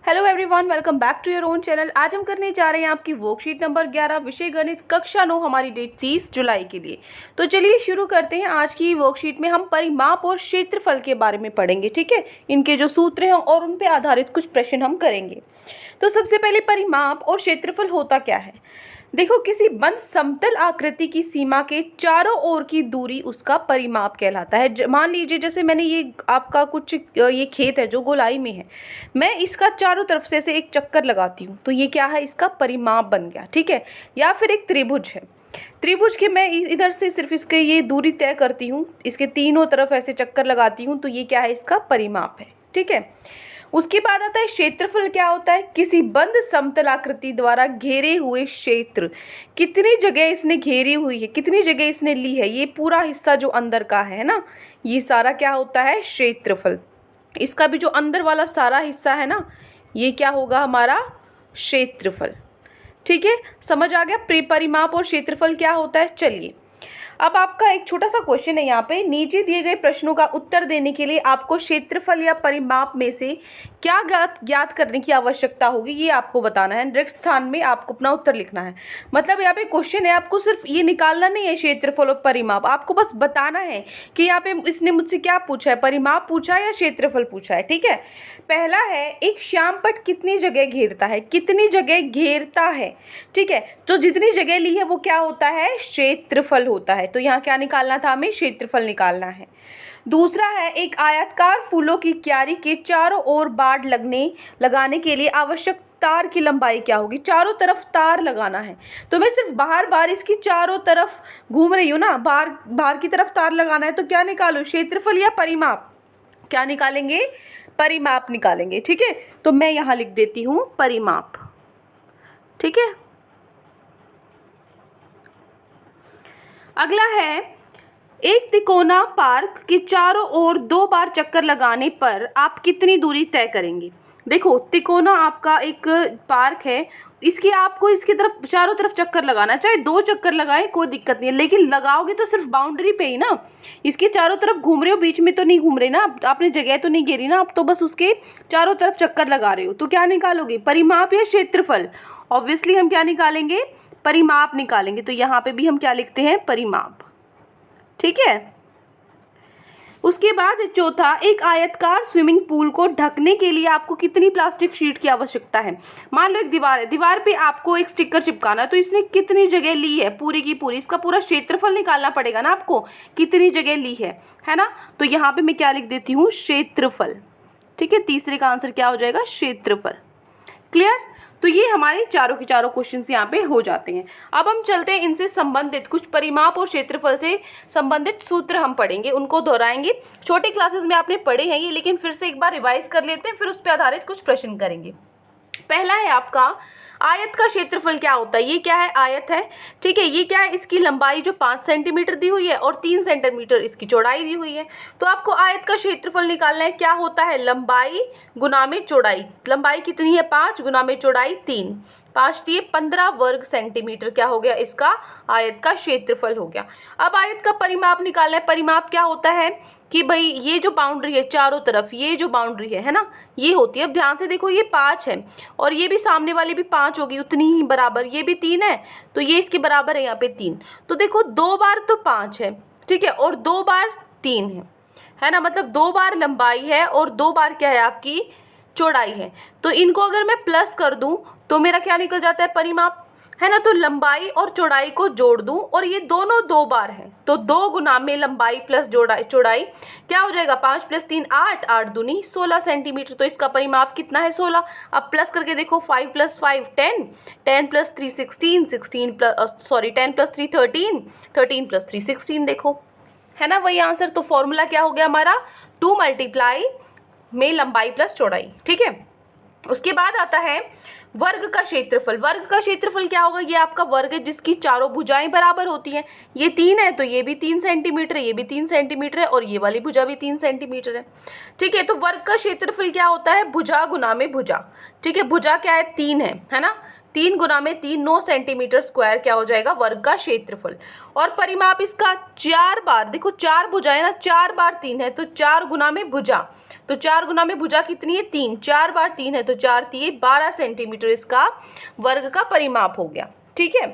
Hello everyone, welcome back to your own channel. आज हम करने जा रहे हैं आपकी वर्कशीट नंबर 11 विषय गणित कक्षा 9। हमारी डेट 30 जुलाई के लिए। तो चलिए शुरू करते हैं। आज की वर्कशीट में हम परिमाप और क्षेत्रफल के बारे में पढ़ेंगे, ठीक है। इनके जो सूत्र हैं और उन पे आधारित कुछ प्रश्न हम करेंगे। तो सबसे पहले परिमाप और क्षेत्रफल होता क्या है। देखो, किसी बंद समतल आकृति की सीमा के चारों ओर की दूरी उसका परिमाप कहलाता है। मान लीजिए जैसे मैंने ये आपका कुछ ये खेत है जो गोलाई में है, मैं इसका चारों तरफ से एक चक्कर लगाती हूँ तो ये क्या है, इसका परिमाप बन गया, ठीक है। या फिर एक त्रिभुज है, त्रिभुज के मैं इधर से सिर्फ इसके ये दूरी तय करती हूँ, इसके तीनों तरफ ऐसे चक्कर लगाती हूँ तो ये क्या है, इसका परिमाप है, ठीक है। उसके बाद आता है क्षेत्रफल। क्या होता है, किसी बंद समतल आकृति द्वारा घेरे हुए क्षेत्र, कितनी जगह इसने घेरी हुई है, कितनी जगह इसने ली है, ये पूरा हिस्सा जो अंदर का है ना, ये सारा क्या होता है, क्षेत्रफल। इसका भी जो अंदर वाला सारा हिस्सा है ना, ये क्या होगा, हमारा क्षेत्रफल, ठीक है। समझ आ गया परिमाप और क्षेत्रफल क्या होता है। चलिए अब आपका एक छोटा सा क्वेश्चन है यहाँ पे, नीचे दिए गए प्रश्नों का उत्तर देने के लिए आपको क्षेत्रफल या परिमाप में से क्या ज्ञात करने की आवश्यकता होगी, ये आपको बताना है। रिक्त स्थान में आपको अपना उत्तर लिखना है। मतलब यहाँ पे क्वेश्चन है, आपको सिर्फ ये निकालना नहीं है क्षेत्रफल और परिमाप, आपको बस बताना है कि यहाँ पे इसने मुझसे क्या पूछा है, परिमाप पूछा है या क्षेत्रफल पूछा है, ठीक है। पहला है, एक श्यामपट्ट कितनी जगह घेरता है, कितनी जगह घेरता है, ठीक है। जो जितनी जगह ली है वो क्या होता है, क्षेत्रफल होता है। तो यहाँ क्या निकालना था, हमें क्षेत्रफल निकालना है। दूसरा है, एक आयताकार फूलों की क्यारी के चारों ओर बाड़ लगाने के लिए आवश्यक तार की लंबाई क्या होगी। चारों तरफ तार लगाना है तो मैं सिर्फ बाहर इसकी चारों तरफ घूम रही हूँ ना, बाहर की तरफ तार लगाना है तो क्या निकालो, क्षेत्रफल या परिमाप। क्या निकालेंगे, परिमाप निकालेंगे, ठीक है। तो मैं यहाँ लिख देती हूँ परिमाप, ठीक है। अगला है, एक तिकोना पार्क के चारों ओर 2 बार चक्कर लगाने पर आप कितनी दूरी तय करेंगे। देखो, तिकोना आपका एक पार्क है, इसकी आपको इसकी तरफ चारों तरफ चक्कर लगाना है, चाहे 2 चक्कर लगाए कोई दिक्कत नहीं है, लेकिन लगाओगे तो सिर्फ बाउंड्री पे ही ना, इसके चारों तरफ घूम रहे हो, बीच में तो नहीं घूम रहे ना, आपने जगह तो नहीं घेरी ना, आप तो बस उसके चारों तरफ चक्कर लगा रहे हो। तो क्या निकालोगे, परिमाप या क्षेत्रफल। ऑब्वियसली हम क्या निकालेंगे, परिमाप निकालेंगे। तो यहाँ पे भी हम क्या लिखते हैं, परिमाप, ठीक है। उसके बाद चौथा, एक आयताकार स्विमिंग पूल को ढकने के लिए आपको कितनी प्लास्टिक शीट की आवश्यकता है। मान लो एक दीवार है, दीवार पे आपको एक स्टिकर चिपकाना है, तो इसने कितनी जगह ली है, पूरी की पूरी, इसका पूरा क्षेत्रफल निकालना पड़ेगा ना आपको, कितनी जगह ली है ना। तो यहाँ पे मैं क्या लिख देती हूँ, क्षेत्रफल, ठीक है। तीसरे का आंसर क्या हो जाएगा, क्षेत्रफल। क्लियर। तो ये हमारे चारों के चारों क्वेश्चंस यहाँ पे हो जाते हैं। अब हम चलते हैं, इनसे संबंधित कुछ परिमाप और क्षेत्रफल से संबंधित सूत्र हम पढ़ेंगे, उनको दोहराएंगे। छोटे क्लासेस में आपने पढ़े हैं ये, लेकिन फिर से एक बार रिवाइज कर लेते हैं, फिर उस पर आधारित कुछ प्रश्न करेंगे। पहला है आपका, आयत का क्षेत्रफल क्या होता है। ये क्या है, आयत है, ठीक है। ये क्या है, इसकी लंबाई जो 5 सेंटीमीटर दी हुई है और 3 सेंटीमीटर इसकी चौड़ाई दी हुई है। तो आपको आयत का क्षेत्रफल निकालना है। क्या होता है, लंबाई गुना में चौड़ाई। लंबाई कितनी है, 5 गुना में चौड़ाई 3, 5 दिए 15 वर्ग सेंटीमीटर, क्या हो गया, इसका आयत का क्षेत्रफल हो गया। अब आयत का परिमाप निकालना है। परिमाप क्या होता है कि भाई ये जो बाउंड्री है चारों तरफ, ये जो बाउंड्री है ना, ये होती है। अब ध्यान से देखो, ये 5 है और ये भी सामने वाली भी 5 होगी, उतनी ही बराबर, ये भी 3 है तो ये इसके बराबर है यहाँ पे 3। तो देखो 2 बार तो 5 है, ठीक है, और 2 बार 3 है ना, मतलब 2 बार लंबाई है और 2 बार क्या है, आपकी चौड़ाई है। तो इनको अगर मैं प्लस कर दूं तो मेरा क्या निकल जाता है, परिमाप, है ना। तो लंबाई और चौड़ाई को जोड़ दूं और ये दोनों 2 बार है, तो 2 गुना में लंबाई प्लस चौड़ाई क्या हो जाएगा, 5 + 3 8, 8 दूनी 16 सेंटीमीटर। तो इसका परिमाप कितना है, 16। अब प्लस करके देखो, 5 + 5 10, 10 + 3 16, 10 + 3 13, 13 + 3 16, देखो है ना वही आंसर। तो फॉर्मूला क्या हो गया हमारा, 2 मल्टीप्लाई में लंबाई प्लस चौड़ाई, ठीक है। उसके बाद आता है वर्ग का क्षेत्रफल। वर्ग का क्षेत्रफल क्या होगा, ये आपका वर्ग है जिसकी चारों भुजाएं बराबर होती हैं। ये 3 है तो ये भी 3 सेंटीमीटर है, ये भी 3 सेंटीमीटर है और ये वाली भुजा भी 3 सेंटीमीटर है, ठीक है। तो वर्ग का क्षेत्रफल क्या होता है, भुजा गुना में भुजा, ठीक है। भुजा क्या है, 3 है ना, 3 गुना में 3 9 सेंटीमीटर स्क्वायर क्या हो जाएगा, वर्ग का क्षेत्रफल। और परिमाप इसका 4 बार, देखो 4 भुजाएं ना, 4 बार 3 है तो 4 गुना में भुजा, तो 4 गुना में भुजा कितनी है 3, 4 बार 3 है तो 4 3 12 सेंटीमीटर इसका वर्ग का परिमाप हो गया। ठीक है,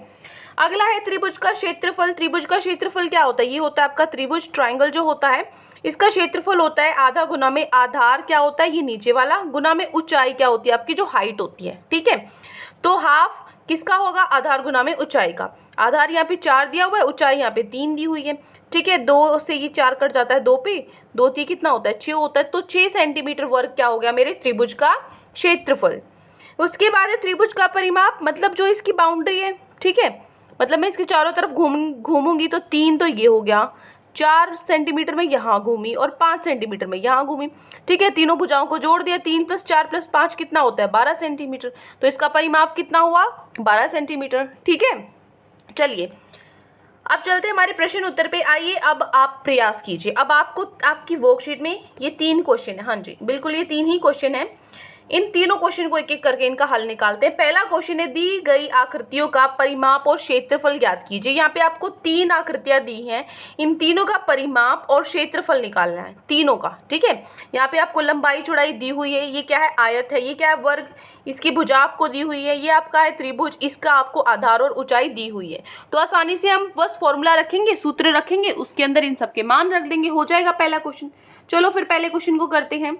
अगला है त्रिभुज का क्षेत्रफल। त्रिभुज का क्षेत्रफल क्या होता है, ये होता है आपका त्रिभुज, ट्राइंगल जो होता है इसका क्षेत्रफल होता है आधा गुना में आधार क्या होता है, ये नीचे वाला, गुना में ऊंचाई क्या होती है आपकी, जो हाइट होती है। ठीक है, तो हाफ किसका होगा, आधार गुना में ऊंचाई का। आधार यहाँ पे 4 दिया हुआ है, ऊंचाई यहाँ पे 3 दी हुई है। ठीक है, 2 से ये 4 कट जाता है, 2 पे 2 3 कितना होता है 6 होता है, तो 6 सेंटीमीटर वर्ग क्या हो गया मेरे त्रिभुज का क्षेत्रफल। उसके बाद है त्रिभुज का परिमाप, मतलब जो इसकी बाउंड्री है। ठीक है, मतलब मैं इसके चारों तरफ घूमूंगी तो 3 तो ये हो गया, 4 सेंटीमीटर में यहाँ घूमी और 5 सेंटीमीटर में यहाँ घूमी। ठीक है, तीनों भुजाओं को जोड़ दिया, 3 + 4 + 5 कितना होता है 12 सेंटीमीटर, तो इसका परिमाप कितना हुआ 12 सेंटीमीटर। ठीक है, चलिए अब चलते हैं हमारे प्रश्न उत्तर पे। आइए अब आप प्रयास कीजिए। अब आपको आपकी वर्कशीट में ये 3 क्वेश्चन है, हाँ जी बिल्कुल ये 3 ही क्वेश्चन है। इन तीनों क्वेश्चन को एक एक करके इनका हल निकालते हैं। पहला क्वेश्चन है, दी गई आकृतियों का परिमाप और क्षेत्रफल ज्ञात कीजिए। यहाँ पे आपको 3 आकृतियां दी हैं, इन तीनों का परिमाप और क्षेत्रफल निकालना है, तीनों का। ठीक है, यहाँ पे आपको लंबाई चौड़ाई दी हुई है, ये क्या है आयत है, ये क्या है वर्ग, इसकी भुजा आपको दी हुई है, ये आपका है त्रिभुज, इसका आपको आधार और ऊंचाई दी हुई है। तो आसानी से हम बस फॉर्मूला रखेंगे, सूत्र रखेंगे, उसके अंदर इन सबके मान रख देंगे, हो जाएगा पहला क्वेश्चन। चलो फिर पहले क्वेश्चन को करते हैं।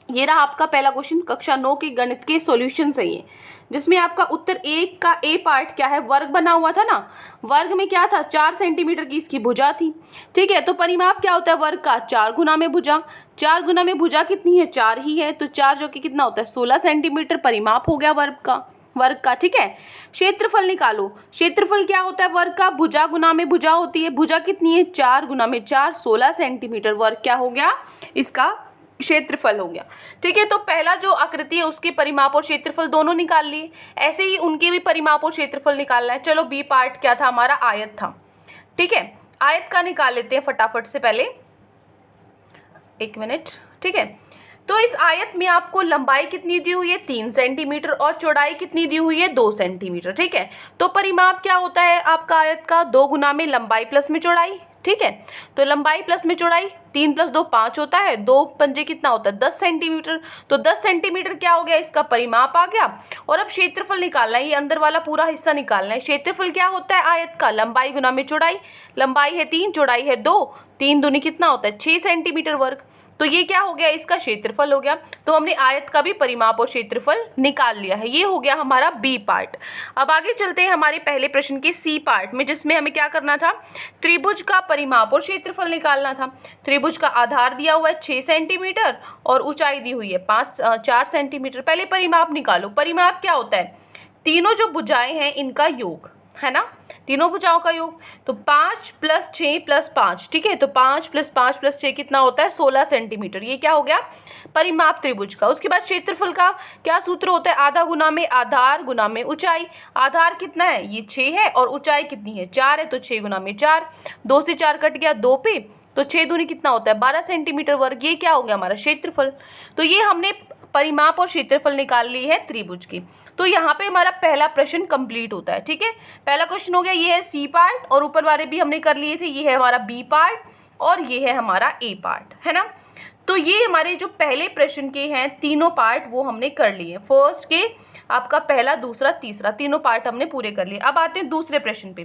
ये रहा आपका पहला क्वेश्चन, कक्षा 9 के गणित के सॉल्यूशन से है, जिसमें आपका उत्तर 1 का ए पार्ट क्या है, वर्ग बना हुआ था ना, वर्ग में क्या था 4 सेंटीमीटर की इसकी भुजा थी। ठीक है, तो परिमाप क्या होता है वर्ग का, 4 गुना में भुजा, 4 गुना में भुजा कितनी है 4 ही है, तो 4 जो कि कितना होता है 16 सेंटीमीटर परिमाप हो गया वर्ग का। ठीक है, क्षेत्रफल निकालो। क्षेत्रफल क्या होता है वर्ग का, भुजा गुना में भुजा होती है, भुजा कितनी है 4 गुना में 4 16 सेंटीमीटर वर्ग क्या हो गया इसका क्षेत्रफल हो गया। ठीक है, तो पहला जो आकृति है उसके परिमाप और क्षेत्रफल दोनों निकाल लिए, ऐसे ही उनके भी परिमाप और क्षेत्रफल निकालना है। चलो बी पार्ट क्या था हमारा, आयत था। ठीक है, आयत का निकाल लेते हैं फटाफट से, पहले 1 मिनट। ठीक है, तो इस आयत में आपको लंबाई कितनी दी हुई है 3 सेंटीमीटर और चौड़ाई कितनी दी हुई है 2 सेंटीमीटर। ठीक है, तो परिमाप क्या होता है आपका आयत का, 2 गुना में लंबाई प्लस में चौड़ाई। ठीक है, तो लंबाई प्लस में चौड़ाई, 3 + 2 5 होता है, 2 पंजे कितना होता है 10 सेंटीमीटर, तो 10 सेंटीमीटर क्या हो गया इसका परिमाप आ गया। और अब क्षेत्रफल निकालना है, ये अंदर वाला पूरा हिस्सा निकालना है। क्षेत्रफल क्या होता है आयत का, लंबाई गुना में चौड़ाई, लंबाई है 3 चौड़ाई है 2, 3 दूनी कितना होता है 6 सेंटीमीटर वर्ग, तो ये क्या हो गया इसका क्षेत्रफल हो गया। तो हमने आयत का भी परिमाप और क्षेत्रफल निकाल लिया है, ये हो गया हमारा बी पार्ट। अब आगे चलते हैं हमारे पहले प्रश्न के सी पार्ट में, जिसमें हमें क्या करना था, त्रिभुज का परिमाप और क्षेत्रफल निकालना था। त्रिभुज का आधार दिया हुआ है 6 सेंटीमीटर और ऊंचाई दी हुई है 4 सेंटीमीटर। पहले परिमाप निकालो। परिमाप क्या होता है, तीनों जो भुजाएं हैं इनका योग है ना, तीनों भुजाओं का योग, तो 5 + 6 + 5। ठीक है, तो 5 + 5 + 6 कितना होता है 16 सेंटीमीटर, ये क्या हो गया परिमाप त्रिभुज का। उसके बाद क्षेत्रफल का क्या सूत्र होता है, आधा गुना में आधार गुना में ऊंचाई। आधार कितना है ये 6 है और ऊंचाई कितनी है 4 है, तो 6 गुना में 4, 2 से 4 कट गया 2 पे, तो 6 दूनी कितना होता है 12 सेंटीमीटर वर्ग, ये क्या हो गया हमारा क्षेत्रफल। तो ये हमने परिमाप और क्षेत्रफल निकाल ली है त्रिभुज की। तो यहाँ पे हमारा पहला प्रश्न कंप्लीट होता है। ठीक है, पहला क्वेश्चन हो गया, ये है सी पार्ट और ऊपर वाले भी हमने कर लिए थे, ये है हमारा बी पार्ट और ये है हमारा ए पार्ट, है ना। तो ये हमारे जो पहले प्रश्न के हैं तीनों पार्ट वो हमने कर लिए। फर्स्ट के आपका पहला दूसरा तीसरा तीनों पार्ट हमने पूरे कर लिए। अब आते हैं दूसरे प्रश्न पे।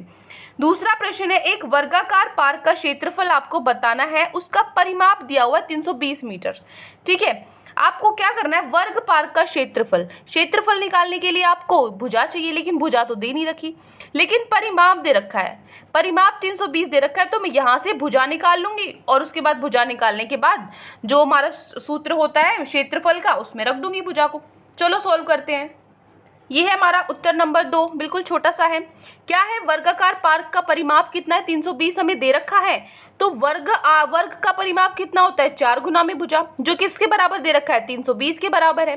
दूसरा प्रश्न है, एक वर्गाकार पार्क का क्षेत्रफल आपको बताना है, उसका परिमाप दिया हुआ है 320 मीटर। ठीक है, आपको क्या करना है, वर्ग पार्क का क्षेत्रफल निकालने के लिए आपको भुजा चाहिए, लेकिन भुजा तो दे नहीं रखी, लेकिन परिमाप दे रखा है, परिमाप 320 दे रखा है, तो मैं यहाँ से भुजा निकाल लूंगी और उसके बाद भुजा निकालने के बाद जो हमारा सूत्र होता है क्षेत्रफल का उसमें रख दूंगी भुजा को। चलो सॉल्व करते हैं। ये है हमारा उत्तर नंबर 2, बिल्कुल छोटा सा है। क्या है, वर्गाकार पार्क का परिमाप कितना है 320 हमें दे रखा है, तो वर्ग का परिमाप कितना होता है 4 गुना में भुजा, जो किसके बराबर दे रखा है 320 के बराबर है।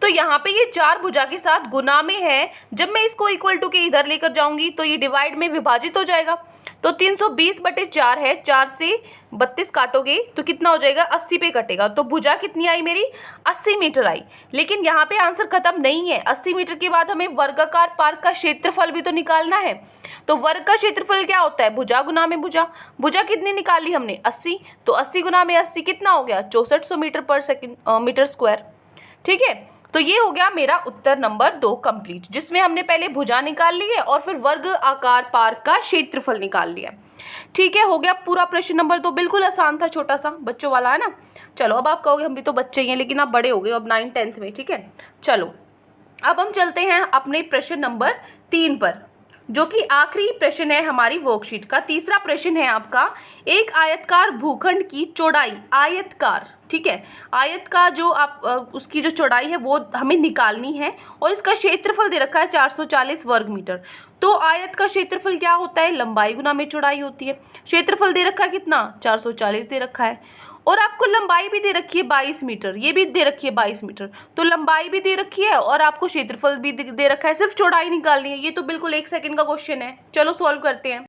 तो यहाँ पे ये 4 भुजा के साथ गुना में है, जब मैं इसको इक्वल टू के इधर लेकर जाऊंगी तो ये डिवाइड में विभाजित हो जाएगा, तो 320/4 है, 4 से 32 काटोगे तो कितना हो जाएगा, 80 पे कटेगा। तो भुजा कितनी आई मेरी, 80 मीटर आई। लेकिन यहाँ पे आंसर खत्म नहीं है, 80 मीटर के बाद हमें वर्गाकार पार्क का क्षेत्रफल भी तो निकालना है। तो वर्ग का क्षेत्रफल क्या होता है, भुजा गुना में भुजा। भुजा कितनी निकाली हमने, 80, तो 80 गुना में 80 कितना हो गया, 6400 मीटर स्क्वायर। ठीक है, तो ये हो गया मेरा उत्तर नंबर 2 कंप्लीट, जिसमें हमने पहले भुजा निकाल ली है और फिर वर्ग आकार पार्क का क्षेत्रफल निकाल लिया। ठीक है, हो गया पूरा प्रश्न नंबर 2। बिल्कुल आसान था, छोटा सा बच्चों वाला है ना। चलो अब आप कहोगे हम भी तो बच्चे ही हैं, लेकिन आप बड़े हो गए अब 9th 10th में। ठीक है, चलो अब हम चलते हैं अपने प्रश्न नंबर 3 पर, जो कि आखिरी प्रश्न है हमारी वर्कशीट का। तीसरा प्रश्न है आपका, एक आयतकार भूखंड की चौड़ाई, आयतकार, ठीक है, आयत का जो आप उसकी जो चौड़ाई है वो हमें निकालनी है और इसका क्षेत्रफल दे रखा है 440 वर्ग मीटर। तो आयत का क्षेत्रफल क्या होता है, लंबाई गुना में चौड़ाई होती है। क्षेत्रफल दे रखा है कितना, 440 दे रखा है, और आपको लंबाई भी दे रखी है 22 मीटर, ये भी दे रखी है 22 मीटर। तो लंबाई भी दे रखी है और आपको क्षेत्रफल भी दे रखा है, सिर्फ चौड़ाई निकालनी है। ये तो बिल्कुल 1 सेकंड का क्वेश्चन है। चलो सॉल्व करते हैं।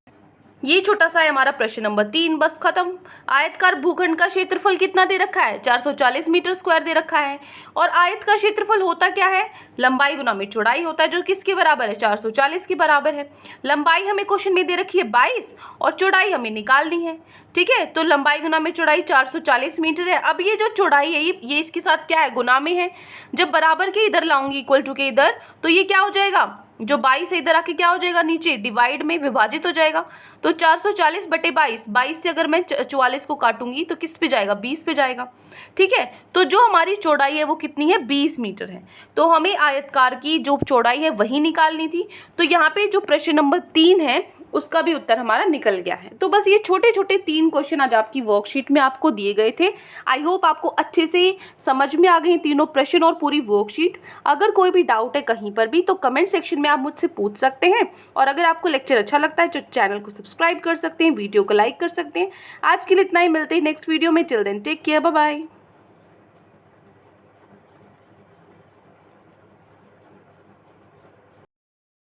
ये छोटा सा है हमारा प्रश्न नंबर 3, बस खत्म। आयतकार भूखंड का क्षेत्रफल कितना दे रखा है, 440 मीटर स्क्वायर दे रखा है। और आयत का क्षेत्रफल होता क्या है, लंबाई गुना में चौड़ाई होता है, जो किसके बराबर है, 440 के बराबर है। लंबाई हमें क्वेश्चन में दे रखी है 22 और चौड़ाई हमें निकालनी है। ठीक है, तो लंबाई गुना में चौड़ाई 440 मीटर है। अब ये जो चौड़ाई है ये इसके साथ क्या है, गुना में है। जब बराबर के इधर लाऊंगी, इक्वल टू के इधर, तो ये क्या हो जाएगा, जो 22 है इधर आके क्या हो जाएगा, नीचे डिवाइड में विभाजित हो जाएगा। तो 440/22, 22 से अगर मैं 44 को काटूंगी तो किस पे जाएगा, 20 पे जाएगा। ठीक है, तो जो हमारी चौड़ाई है वो कितनी है, 20 मीटर है। तो हमें आयतकार की जो चौड़ाई है वही निकालनी थी। तो यहाँ पे जो प्रश्न नंबर 3 है उसका भी उत्तर हमारा निकल गया है। तो बस ये छोटे छोटे 3 क्वेश्चन आज आपकी वर्कशीट में आपको दिए गए थे। आई होप आपको अच्छे से समझ में आ गए तीनों प्रश्न और पूरी वर्कशीट। अगर कोई भी डाउट है कहीं पर भी तो कमेंट सेक्शन में आप मुझसे पूछ सकते हैं। और अगर आपको लेक्चर अच्छा लगता है तो चैनल को सब्सक्राइब कर सकते हैं, वीडियो को लाइक कर सकते हैं। आज के लिए इतना ही, मिलते हैं नेक्स्ट वीडियो में। Till then take care, bye bye.